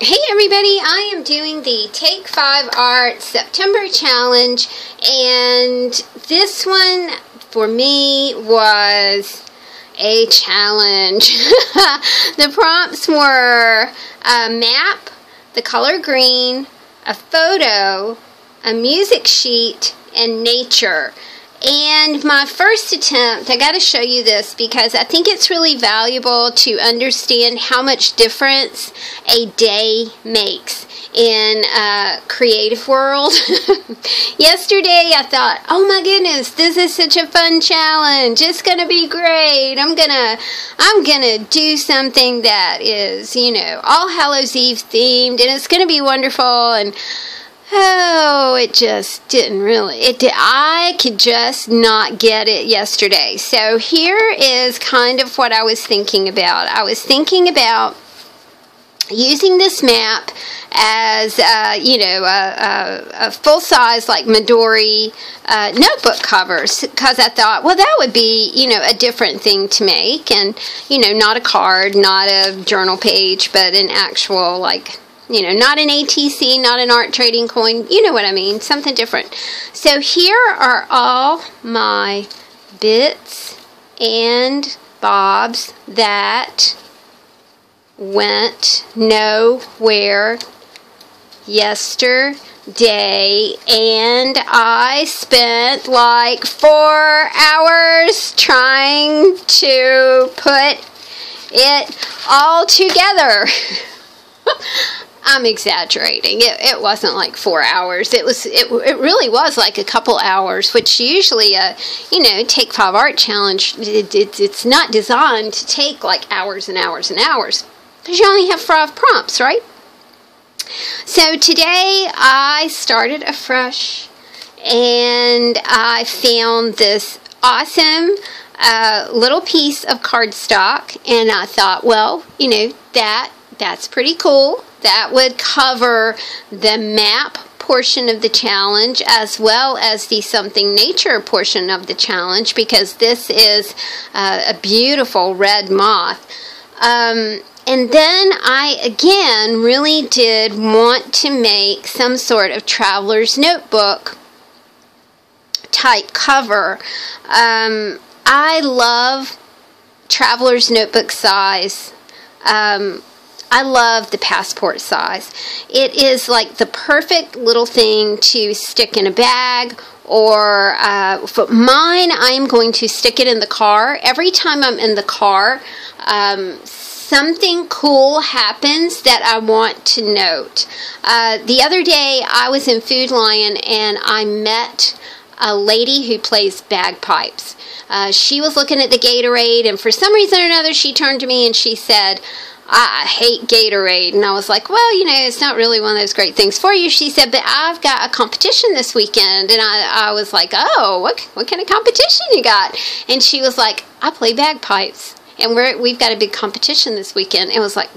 Hey everybody, I am doing the Take 5 Art September Challenge, and this one for me was a challenge. The prompts were a map, the color green, a photo, a music sheet, and nature. And my first attempt, I got to show you this because I think it's really valuable to understand how much difference a day makes in a creative world. Yesterday I thought, oh my goodness, this is such a fun challenge. It's going to be great. I'm gonna do something that is, All Hallows Eve themed, and it's going to be wonderful. And oh, it just didn't really. I could just not get it yesterday. So here is kind of what I was thinking about. I was thinking about using this map as, a full-size, like Midori notebook covers, because I thought, well, that would be, a different thing to make, and, not a card, not a journal page, but an actual, not an ATC, not an art trading coin. You know what I mean. Something different. So here are all my bits and bobs that went nowhere yesterday. And I spent like 4 hours trying to put it all together. I'm exaggerating. It wasn't like 4 hours. It really was like a couple hours, which usually Take 5 Art Challenge, it's not designed to take like hours and hours and hours, because you only have 5 prompts, right? So today I started afresh, and I found this awesome little piece of cardstock, and I thought, well, that's pretty cool. That would cover the map portion of the challenge as well as the something nature portion of the challenge, because this is a beautiful red moth. And then I, again, really did want to make some sort of traveler's notebook type cover. I love traveler's notebook size. I love the passport size. It is like the perfect little thing to stick in a bag, or for mine, I am going to stick it in the car. Every time I'm in the car, something cool happens that I want to note. The other day, I was in Food Lion, and I met a lady who plays bagpipes. She was looking at the Gatorade, and for some reason or another, she turned to me and she said, I hate Gatorade. And I was like, well, it's not really one of those great things for you. She said, but I've got a competition this weekend. And I was like, oh, what kind of competition you got? And she was like, I play bagpipes, and we've got a big competition this weekend. It was like,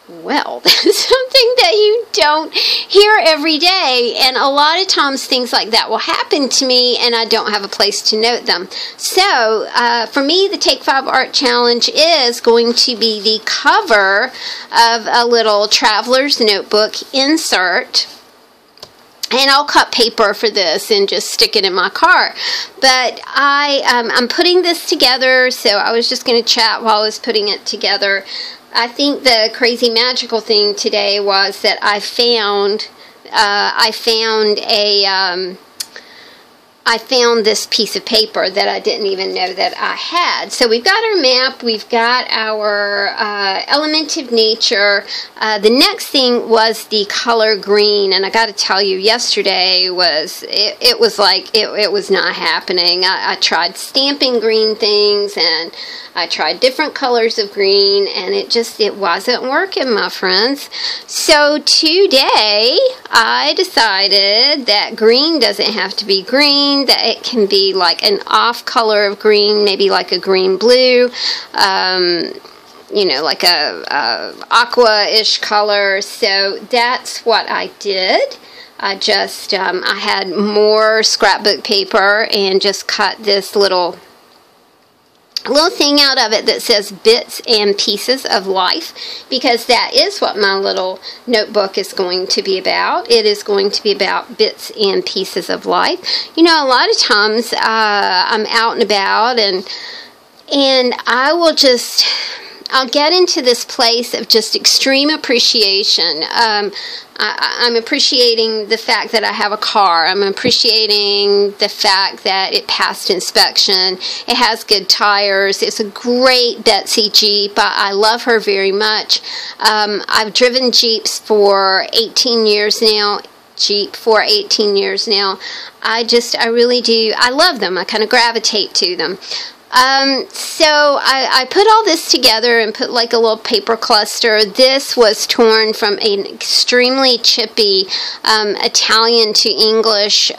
well, that's something that you don't hear every day, and a lot of times things like that will happen to me, and I don't have a place to note them. So, for me, the Take 5 Art Challenge is going to be the cover of a little traveler's notebook insert. And I'll cut paper for this and just stick it in my car. But I'm putting this together, so I was just going to chat while I was putting it together. I think the crazy magical thing today was that I found this piece of paper that I didn't even know that I had. So we've got our map, we've got our element of nature. The next thing was the color green, and I got to tell you, yesterday was it was not happening. I tried stamping green things, and I tried different colors of green, and it wasn't working, my friends. So today I decided that green doesn't have to be green, that it can be like an off color of green, maybe like a green blue, like a aqua-ish color. So that's what I did. I had more scrapbook paper and just cut this little little thing out of it that says Bits and Pieces of Life, because that is what my little notebook is going to be about. It is going to be about bits and pieces of life. You know, a lot of times I'm out and about, and I'll get into this place of just extreme appreciation. I'm appreciating the fact that I have a car. I'm appreciating the fact that it passed inspection. It has good tires. It's a great Betsy Jeep. I love her very much. I've driven Jeeps for 18 years now. Jeep for 18 years now. I really do. I love them. I kind of gravitate to them. So I put all this together and put like a little paper cluster. This was torn from an extremely chippy Italian to English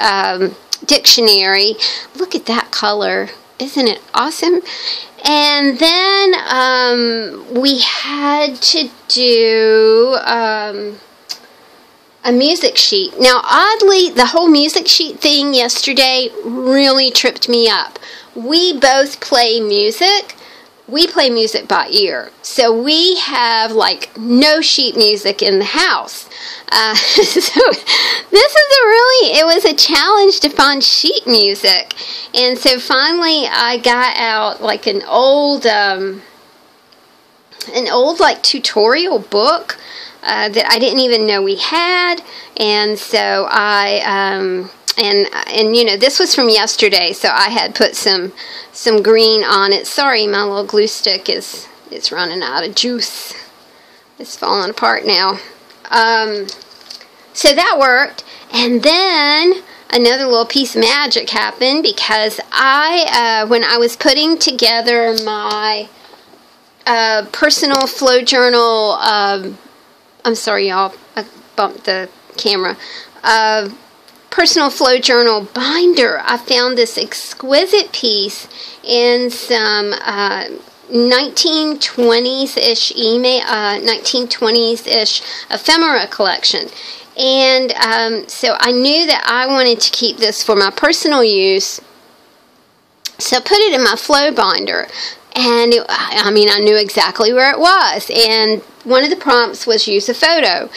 dictionary. Look at that color. Isn't it awesome? And then we had to do a music sheet. Now, oddly, the whole music sheet thing yesterday really tripped me up. We both play music. We play music by ear. So we have like no sheet music in the house. So it was a challenge to find sheet music. And so finally I got out like an old like tutorial book that I didn't even know we had. And so and you know, this was from yesterday, so I had put some green on it. Sorry, my little glue stick is running out of juice. It's falling apart now. So that worked. And then another little piece of magic happened, because when I was putting together my personal flow journal, I'm sorry y'all, I bumped the camera, personal flow journal binder, I found this exquisite piece in some 1920s-ish 1920s-ish ephemera collection. And so I knew that I wanted to keep this for my personal use, so I put it in my flow binder. And I knew exactly where it was. And one of the prompts was use a photo.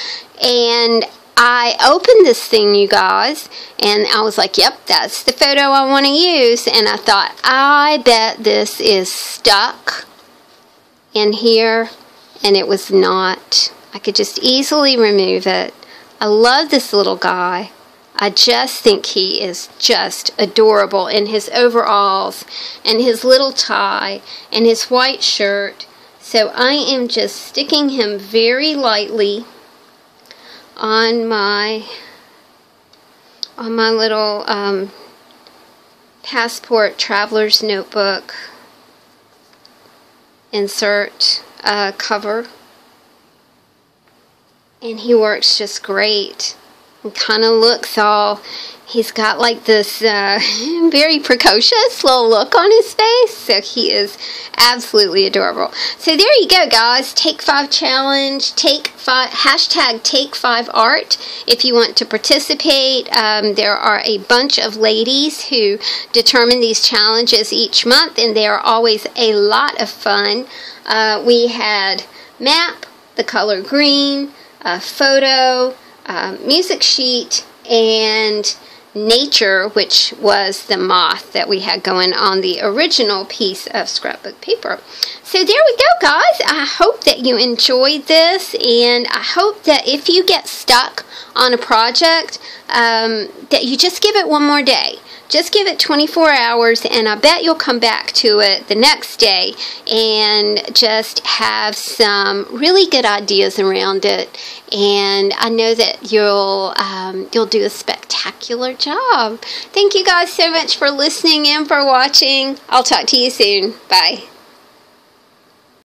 And I opened this thing, you guys, and I was like, yep, that's the photo I want to use. And I thought, I bet this is stuck in here. And it was not. I could just easily remove it. I love this little guy. I just think he is just adorable in his overalls and his little tie and his white shirt. So I am just sticking him very lightly on my little passport traveler's notebook insert cover. And he works just great. Kind of looks all, he's got like this very precocious little look on his face, so he is absolutely adorable. So there you go, guys. Take 5 challenge, hashtag Take 5 Art if you want to participate. There are a bunch of ladies who determine these challenges each month, and they are always a lot of fun. We had map, the color green, a photo, music sheet, and nature, which was the moth that we had going on the original piece of scrapbook paper. So there we go, guys. I hope that you enjoyed this, and I hope that if you get stuck on a project, that you just give it one more day. Just give it 24 hours, and I bet you'll come back to it the next day and just have some really good ideas around it. And I know that you'll do a spectacular job. Thank you guys so much for listening and for watching. I'll talk to you soon. Bye.